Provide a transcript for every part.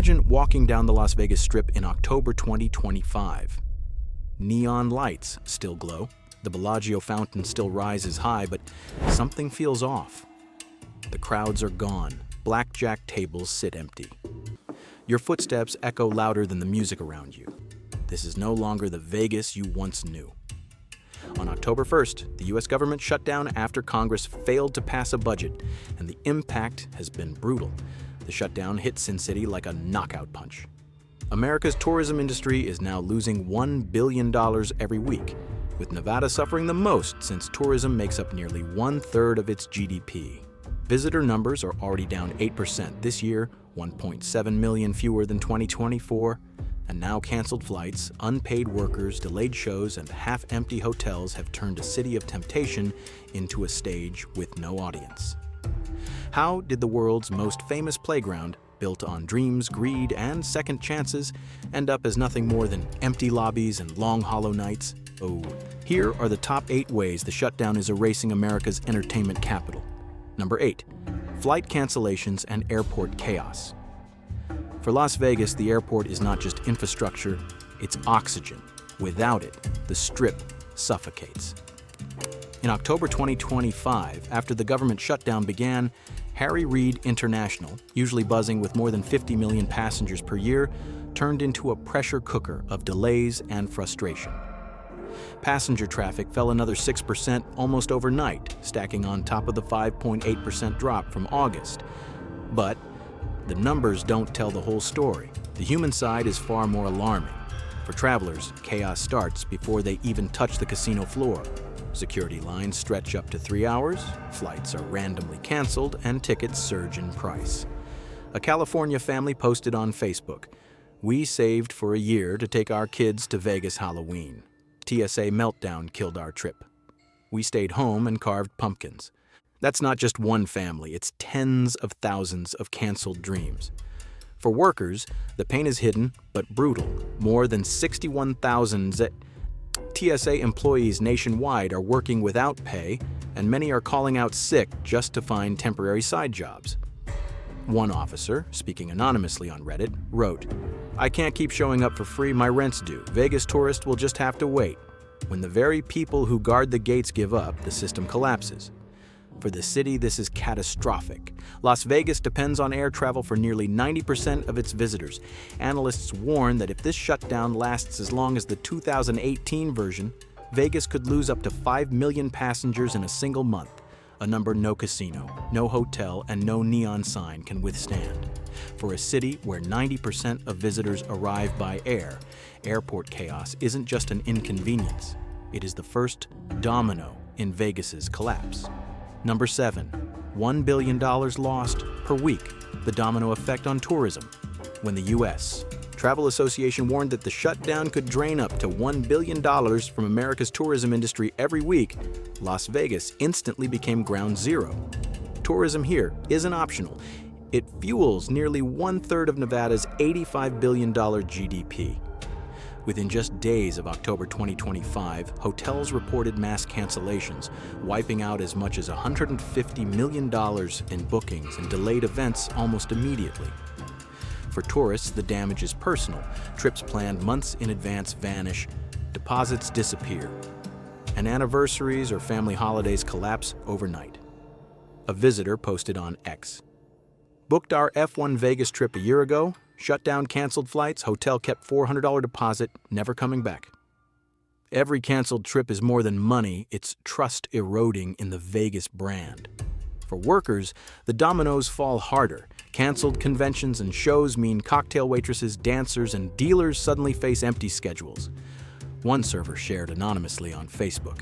Imagine walking down the Las Vegas Strip in October 2025. Neon lights still glow, the Bellagio fountain still rises high, but something feels off. The crowds are gone, blackjack tables sit empty. Your footsteps echo louder than the music around you. This is no longer the Vegas you once knew. On October 1st, the U.S. government shut down after Congress failed to pass a budget, and the impact has been brutal. The shutdown hit Sin City like a knockout punch. America's tourism industry is now losing $1 billion every week, with Nevada suffering the most since tourism makes up nearly 1/3 of its GDP. Visitor numbers are already down 8% this year, 1.7 million fewer than 2024, and now canceled flights, unpaid workers, delayed shows, and half-empty hotels have turned a city of temptation into a stage with no audience. How did the world's most famous playground, built on dreams, greed, and second chances, end up as nothing more than empty lobbies and long hollow nights? Oh, here are the top 8 ways the shutdown is erasing America's entertainment capital. Number 8, flight cancellations and airport chaos. For Las Vegas, the airport is not just infrastructure, it's oxygen. Without it, the Strip suffocates. In October 2025, after the government shutdown began, Harry Reid International, usually buzzing with more than 50 million passengers per year, turned into a pressure cooker of delays and frustration. Passenger traffic fell another 6% almost overnight, stacking on top of the 5.8% drop from August. But the numbers don't tell the whole story. The human side is far more alarming. For travelers, chaos starts before they even touch the casino floor. Security lines stretch up to 3 hours, flights are randomly canceled, and tickets surge in price. A California family posted on Facebook, "We saved for a year to take our kids to Vegas Halloween. TSA meltdown killed our trip. We stayed home and carved pumpkins." That's not just one family, it's tens of thousands of canceled dreams. For workers, the pain is hidden but brutal. More than 61,000 TSA employees nationwide are working without pay, and many are calling out sick just to find temporary side jobs. One officer, speaking anonymously on Reddit, wrote, "I can't keep showing up for free, my rent's due. Vegas tourists will just have to wait. When the very people who guard the gates give up, the system collapses." For the city, this is catastrophic. Las Vegas depends on air travel for nearly 90% of its visitors. Analysts warn that if this shutdown lasts as long as the 2018 version, Vegas could lose up to 5 million passengers in a single month, a number no casino, no hotel, and no neon sign can withstand. For a city where 90% of visitors arrive by air, airport chaos isn't just an inconvenience. It is the first domino in Vegas's collapse. Number 7, $1 billion lost per week, the domino effect on tourism. When the U.S. Travel Association warned that the shutdown could drain up to $1 billion from America's tourism industry every week, Las Vegas instantly became ground zero. Tourism here isn't optional. It fuels nearly 1/3 of Nevada's $85 billion GDP. Within just days of October 2025, hotels reported mass cancellations, wiping out as much as $150 million in bookings and delayed events almost immediately. For tourists, the damage is personal. Trips planned months in advance vanish, deposits disappear, and anniversaries or family holidays collapse overnight. A visitor posted on X, "Booked our F1 Vegas trip a year ago, shutdown canceled flights, hotel kept $400 deposit, never coming back." Every canceled trip is more than money, it's trust eroding in the Vegas brand. For workers, the dominoes fall harder. Canceled conventions and shows mean cocktail waitresses, dancers, and dealers suddenly face empty schedules. One server shared anonymously on Facebook,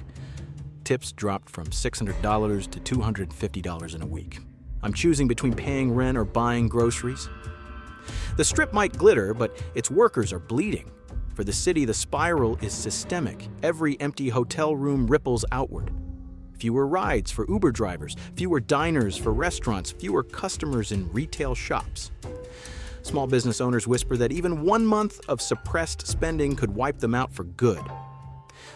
"Tips dropped from $600 to $250 in a week. I'm choosing between paying rent or buying groceries." The Strip might glitter, but its workers are bleeding. For the city, the spiral is systemic. Every empty hotel room ripples outward. Fewer rides for Uber drivers, fewer diners for restaurants, fewer customers in retail shops. Small business owners whisper that even 1 month of suppressed spending could wipe them out for good.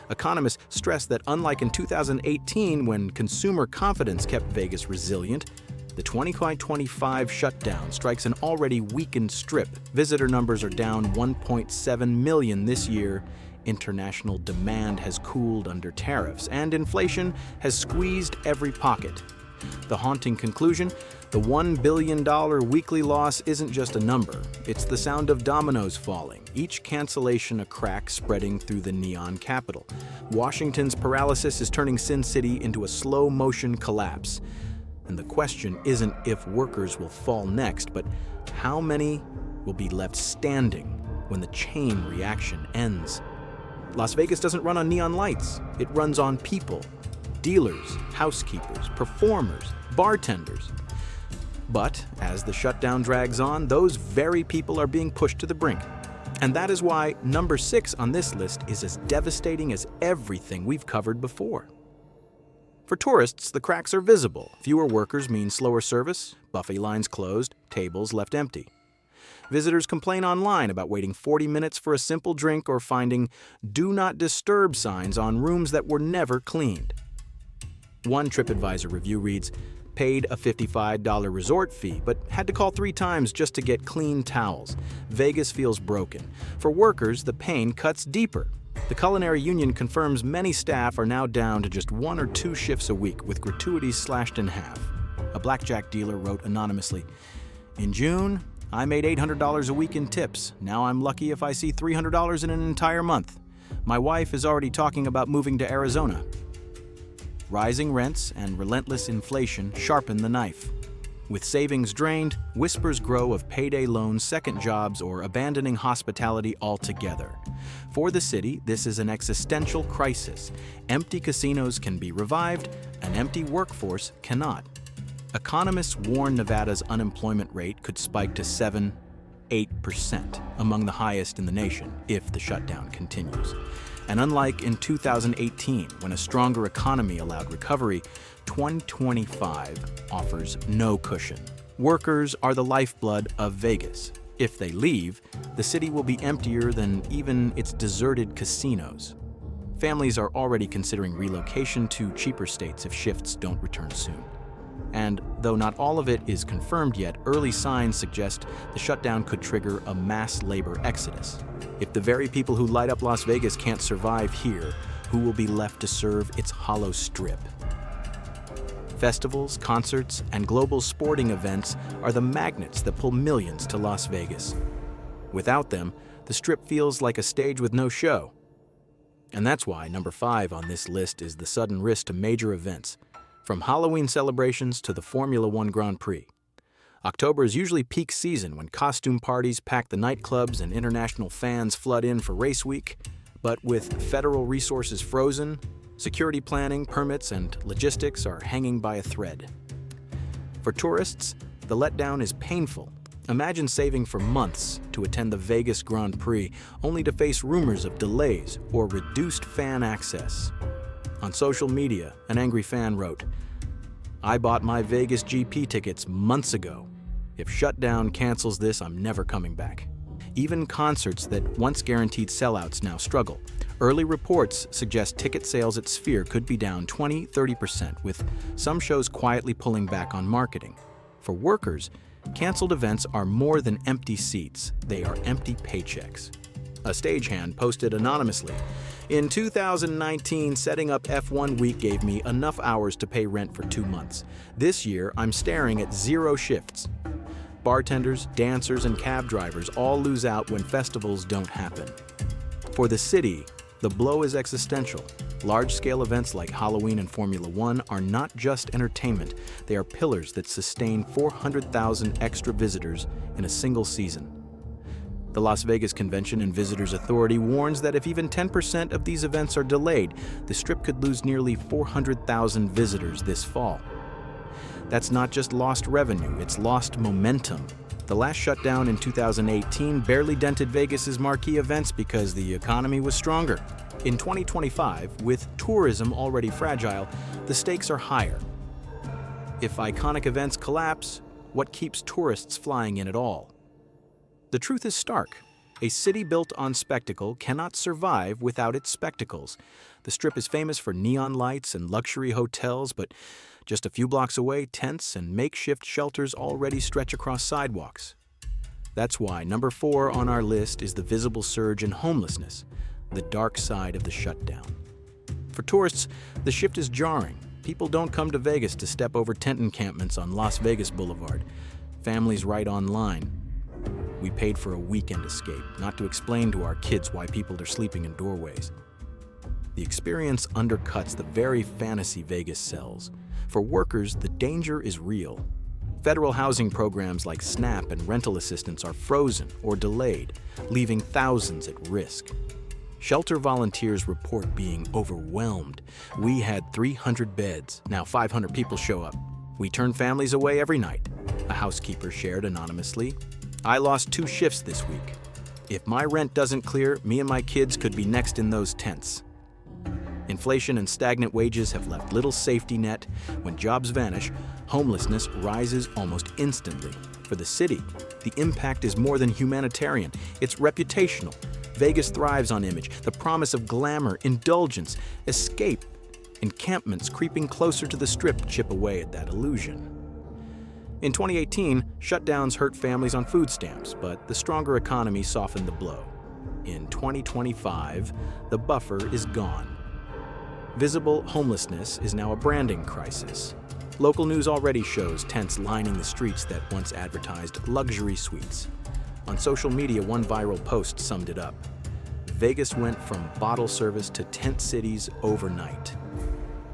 Economists stress that unlike in 2018, when consumer confidence kept Vegas resilient, The 2025 shutdown strikes an already weakened Strip. Visitor numbers are down 1.7 million this year. International demand has cooled under tariffs, and inflation has squeezed every pocket. The haunting conclusion: the $1 billion weekly loss isn't just a number, it's the sound of dominoes falling, each cancellation a crack spreading through the neon capital. Washington's paralysis is turning Sin City into a slow-motion collapse. And the question isn't if workers will fall next, but how many will be left standing when the chain reaction ends. Las Vegas doesn't run on neon lights, it runs on people. Dealers, housekeepers, performers, bartenders. But as the shutdown drags on, those very people are being pushed to the brink. And that is why number 6 on this list is as devastating as everything we've covered before. For tourists, the cracks are visible. Fewer workers mean slower service, buffet lines closed, tables left empty. Visitors complain online about waiting 40 minutes for a simple drink or finding "Do Not Disturb" signs on rooms that were never cleaned. One TripAdvisor review reads, "Paid a $55 resort fee, but had to call 3 times just to get clean towels. Vegas feels broken. For workers, the pain cuts deeper." The Culinary Union confirms many staff are now down to just 1 or 2 shifts a week, with gratuities slashed in half. A blackjack dealer wrote anonymously, "In June, I made $800 a week in tips. Now I'm lucky if I see $300 in an entire month. My wife is already talking about moving to Arizona." Rising rents and relentless inflation sharpen the knife. With savings drained, whispers grow of payday loans, second jobs, or abandoning hospitality altogether. For the city, this is an existential crisis. Empty casinos can be revived, an empty workforce cannot. Economists warn Nevada's unemployment rate could spike to 7–8%, among the highest in the nation, if the shutdown continues. And unlike in 2018, when a stronger economy allowed recovery, 2025 offers no cushion. Workers are the lifeblood of Vegas. If they leave, the city will be emptier than even its deserted casinos. Families are already considering relocation to cheaper states if shifts don't return soon. And though not all of it is confirmed yet, early signs suggest the shutdown could trigger a mass labor exodus. If the very people who light up Las Vegas can't survive here, who will be left to serve its hollow Strip? Festivals, concerts, and global sporting events are the magnets that pull millions to Las Vegas. Without them, the Strip feels like a stage with no show. And that's why number 5 on this list is the sudden risk to major events, from Halloween celebrations to the Formula One Grand Prix. October is usually peak season when costume parties pack the nightclubs and international fans flood in for race week. But with federal resources frozen, security planning, permits, and logistics are hanging by a thread. For tourists, the letdown is painful. Imagine saving for months to attend the Vegas Grand Prix, only to face rumors of delays or reduced fan access. On social media, an angry fan wrote, "I bought my Vegas GP tickets months ago. If Shutdown cancels this, I'm never coming back." Even concerts that once guaranteed sellouts now struggle. Early reports suggest ticket sales at Sphere could be down 20–30%, with some shows quietly pulling back on marketing. For workers, canceled events are more than empty seats, they are empty paychecks. A stagehand posted anonymously, "In 2019, setting up F1 week gave me enough hours to pay rent for 2 months. This year, I'm staring at 0 shifts." Bartenders, dancers, and cab drivers all lose out when festivals don't happen. For the city, the blow is existential. Large-scale events like Halloween and Formula One are not just entertainment, they are pillars that sustain 400,000 extra visitors in a single season. The Las Vegas Convention and Visitors Authority warns that if even 10% of these events are delayed, the Strip could lose nearly 400,000 visitors this fall. That's not just lost revenue, it's lost momentum. The last shutdown in 2018 barely dented Vegas's marquee events because the economy was stronger. In 2025, with tourism already fragile, the stakes are higher. If iconic events collapse, what keeps tourists flying in at all? The truth is stark. A city built on spectacle cannot survive without its spectacles. The Strip is famous for neon lights and luxury hotels, but just a few blocks away, tents and makeshift shelters already stretch across sidewalks. That's why number 4 on our list is the visible surge in homelessness, the dark side of the shutdown. For tourists, the shift is jarring. People don't come to Vegas to step over tent encampments on Las Vegas Boulevard. Families write online. We paid for a weekend escape, not to explain to our kids why people are sleeping in doorways. The experience undercuts the very fantasy Vegas sells. For workers, the danger is real. Federal housing programs like SNAP and rental assistance are frozen or delayed, leaving thousands at risk. Shelter volunteers report being overwhelmed. We had 300 beds. Now 500 people show up. We turn families away every night, a housekeeper shared anonymously. I lost 2 shifts this week. If my rent doesn't clear, me and my kids could be next in those tents. Inflation and stagnant wages have left little safety net. When jobs vanish, homelessness rises almost instantly. For the city, the impact is more than humanitarian. It's reputational. Vegas thrives on image, the promise of glamour, indulgence, escape. Encampments creeping closer to the Strip chip away at that illusion. In 2018, shutdowns hurt families on food stamps, but the stronger economy softened the blow. In 2025, the buffer is gone. Visible homelessness is now a branding crisis. Local news already shows tents lining the streets that once advertised luxury suites. On social media, one viral post summed it up. Vegas went from bottle service to tent cities overnight.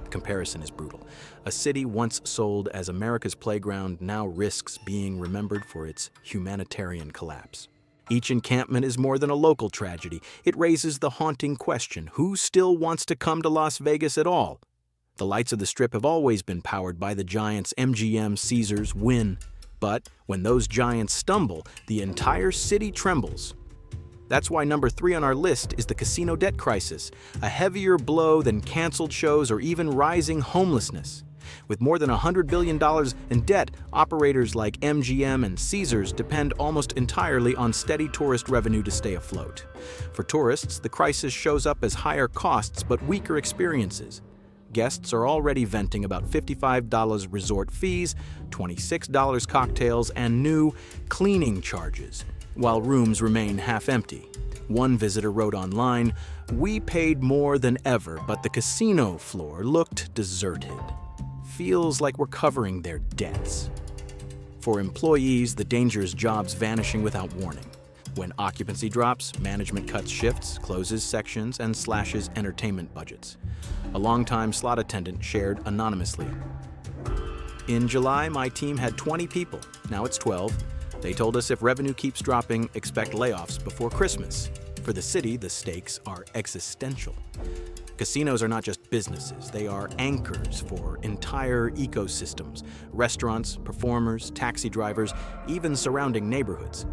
The comparison is brutal. A city once sold as America's playground now risks being remembered for its humanitarian collapse. Each encampment is more than a local tragedy. It raises the haunting question, who still wants to come to Las Vegas at all? The lights of the Strip have always been powered by the giants MGM, Caesars, Wynn. But when those giants stumble, the entire city trembles. That's why number 3 on our list is the casino debt crisis, a heavier blow than canceled shows or even rising homelessness. With more than $100 billion in debt, operators like MGM and Caesars depend almost entirely on steady tourist revenue to stay afloat. For tourists, the crisis shows up as higher costs but weaker experiences. Guests are already venting about $55 resort fees, $26 cocktails, and new cleaning charges, while rooms remain half empty. One visitor wrote online, "We paid more than ever, but the casino floor looked deserted. Feels like we're covering their debts." For employees, the danger is jobs vanishing without warning. When occupancy drops, management cuts shifts, closes sections, and slashes entertainment budgets. A longtime slot attendant shared anonymously. In July, my team had 20 people. Now it's 12. They told us if revenue keeps dropping, expect layoffs before Christmas. For the city, the stakes are existential. Casinos are not just businesses, they are anchors for entire ecosystems, restaurants, performers, taxi drivers, even surrounding neighborhoods.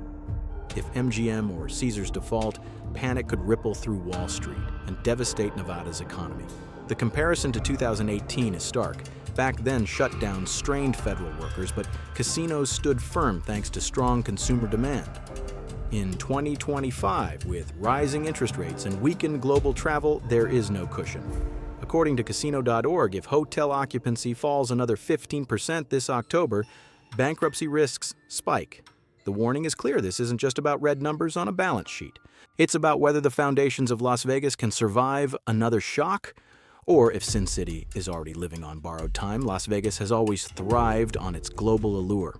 If MGM or Caesars default, panic could ripple through Wall Street and devastate Nevada's economy. The comparison to 2018 is stark. Back then, shutdowns strained federal workers, but casinos stood firm thanks to strong consumer demand. In 2025, with rising interest rates and weakened global travel, there is no cushion. According to casino.org, if hotel occupancy falls another 15% this October, bankruptcy risks spike. The warning is clear. This isn't just about red numbers on a balance sheet. It's about whether the foundations of Las Vegas can survive another shock, or if Sin City is already living on borrowed time. Las Vegas has always thrived on its global allure.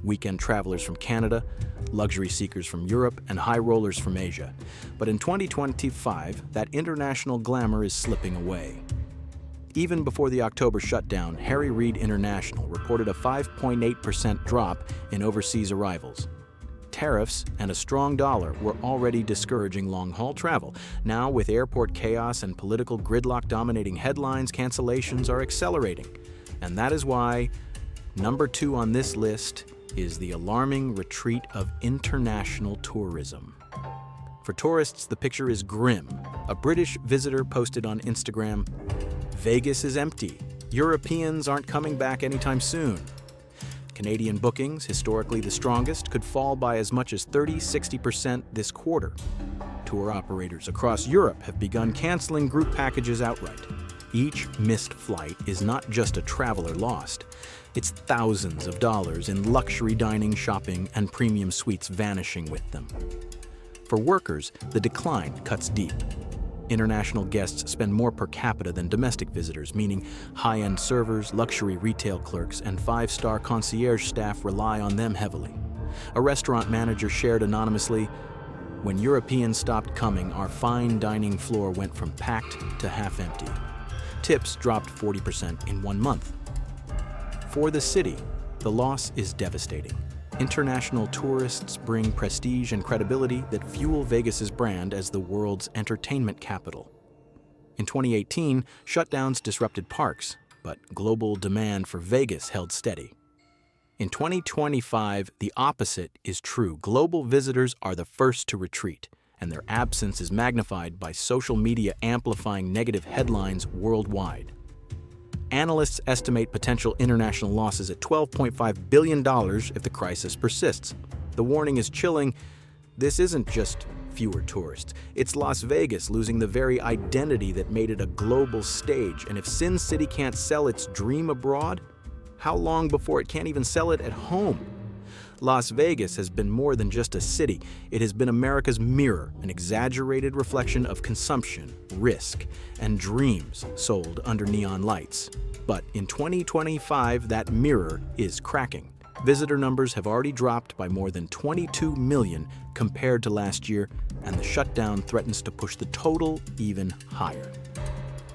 Weekend travelers from Canada, luxury seekers from Europe, and high rollers from Asia. But in 2025, that international glamour is slipping away. Even before the October shutdown, Harry Reid International reported a 5.8% drop in overseas arrivals. Tariffs and a strong dollar were already discouraging long-haul travel. Now, with airport chaos and political gridlock dominating headlines, cancellations are accelerating. And that is why number 2 on this list is the alarming retreat of international tourism. For tourists, the picture is grim. A British visitor posted on Instagram, "Vegas is empty. Europeans aren't coming back anytime soon." Canadian bookings, historically the strongest, could fall by as much as 30–60% this quarter. Tour operators across Europe have begun canceling group packages outright. Each missed flight is not just a traveler lost. It's thousands of dollars in luxury dining, shopping, and premium suites vanishing with them. For workers, the decline cuts deep. International guests spend more per capita than domestic visitors, meaning high-end servers, luxury retail clerks, and five-star concierge staff rely on them heavily. A restaurant manager shared anonymously, "When Europeans stopped coming, our fine dining floor went from packed to half empty. Tips dropped 40% in 1 month." For the city, the loss is devastating. International tourists bring prestige and credibility that fuel Vegas's brand as the world's entertainment capital. In 2018, shutdowns disrupted parks, but global demand for Vegas held steady. In 2025, the opposite is true. Global visitors are the first to retreat, and their absence is magnified by social media amplifying negative headlines worldwide. Analysts estimate potential international losses at $12.5 billion if the crisis persists. The warning is chilling. This isn't just fewer tourists. It's Las Vegas losing the very identity that made it a global stage. And if Sin City can't sell its dream abroad, how long before it can't even sell it at home? Las Vegas has been more than just a city. It has been America's mirror, an exaggerated reflection of consumption, risk, and dreams sold under neon lights. But in 2025, that mirror is cracking. Visitor numbers have already dropped by more than 22 million compared to last year, and the shutdown threatens to push the total even higher.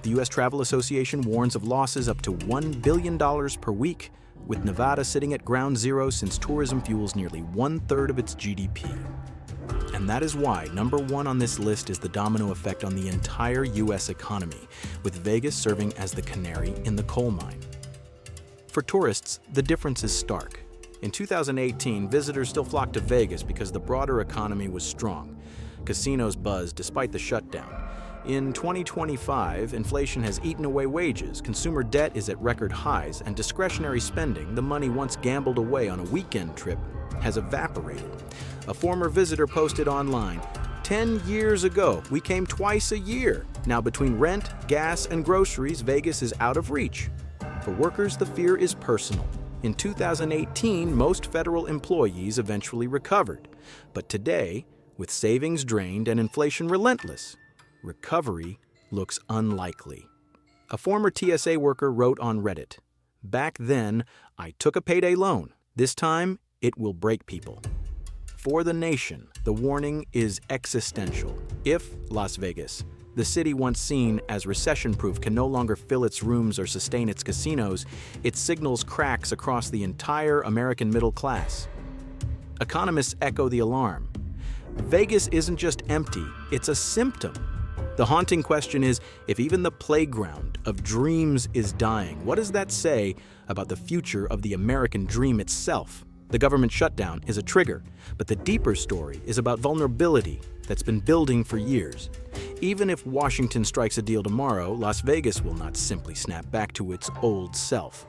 The U.S. Travel Association warns of losses up to $1 billion per week, with Nevada sitting at ground zero since tourism fuels nearly 1/3 of its GDP. And that is why number one on this list is the domino effect on the entire U.S. economy, with Vegas serving as the canary in the coal mine. For tourists, the difference is stark. In 2018, visitors still flocked to Vegas because the broader economy was strong. Casinos buzzed despite the shutdown. In 2025, inflation has eaten away wages, consumer debt is at record highs, and discretionary spending, the money once gambled away on a weekend trip, has evaporated. A former visitor posted online, 10 years ago, we came twice a year. Now between rent, gas, and groceries, Vegas is out of reach. For workers, the fear is personal. In 2018, most federal employees eventually recovered. But today, with savings drained and inflation relentless, recovery looks unlikely. A former TSA worker wrote on Reddit, "Back then, I took a payday loan. This time, it will break people." For the nation, the warning is existential. If Las Vegas, the city once seen as recession-proof, can no longer fill its rooms or sustain its casinos, it signals cracks across the entire American middle class. Economists echo the alarm. Vegas isn't just empty, it's a symptom. The haunting question is, if even the playground of dreams is dying, what does that say about the future of the American dream itself? The government shutdown is a trigger, but the deeper story is about vulnerability that's been building for years. Even if Washington strikes a deal tomorrow, Las Vegas will not simply snap back to its old self.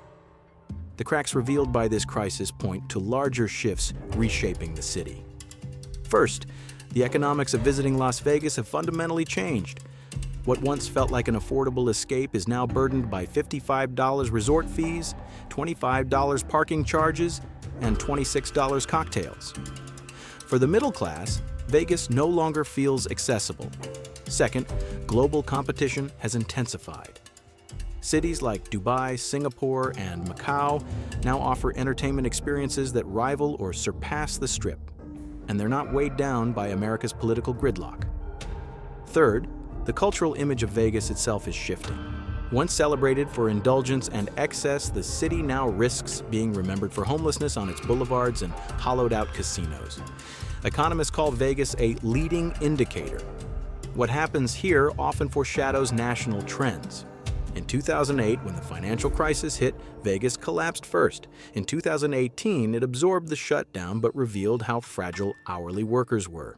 The cracks revealed by this crisis point to larger shifts reshaping the city. First, the economics of visiting Las Vegas have fundamentally changed. What once felt like an affordable escape is now burdened by $55 resort fees, $25 parking charges, and $26 cocktails. For the middle class, Vegas no longer feels accessible. Second, global competition has intensified. Cities like Dubai, Singapore, and Macau now offer entertainment experiences that rival or surpass the Strip, and they're not weighed down by America's political gridlock. Third, the cultural image of Vegas itself is shifting. Once celebrated for indulgence and excess, the city now risks being remembered for homelessness on its boulevards and hollowed-out casinos. Economists call Vegas a leading indicator. What happens here often foreshadows national trends. In 2008, when the financial crisis hit, Vegas collapsed first. In 2018, it absorbed the shutdown but revealed how fragile hourly workers were.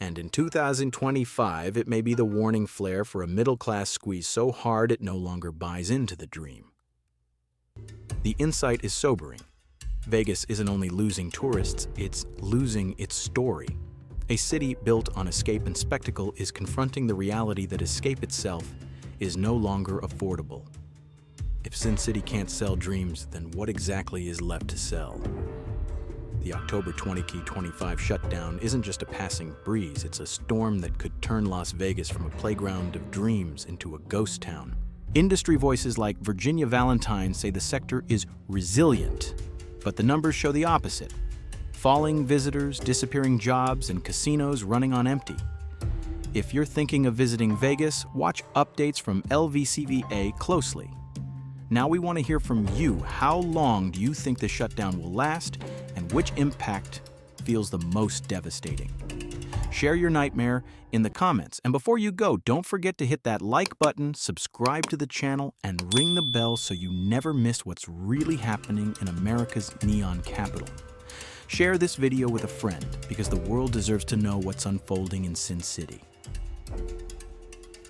And in 2025, it may be the warning flare for a middle-class squeeze so hard it no longer buys into the dream. The insight is sobering. Vegas isn't only losing tourists, it's losing its story. A city built on escape and spectacle is confronting the reality that escape itself is no longer affordable. If Sin City can't sell dreams, then what exactly is left to sell? The October 2025 shutdown isn't just a passing breeze, it's a storm that could turn Las Vegas from a playground of dreams into a ghost town. Industry voices like Virginia Valentine say the sector is resilient, but the numbers show the opposite. Falling visitors, disappearing jobs, and casinos running on empty. If you're thinking of visiting Vegas, watch updates from LVCVA closely. Now we want to hear from you. How long do you think the shutdown will last, and which impact feels the most devastating? Share your nightmare in the comments. And before you go, don't forget to hit that like button, subscribe to the channel, and ring the bell so you never miss what's really happening in America's neon capital. Share this video with a friend because the world deserves to know what's unfolding in Sin City.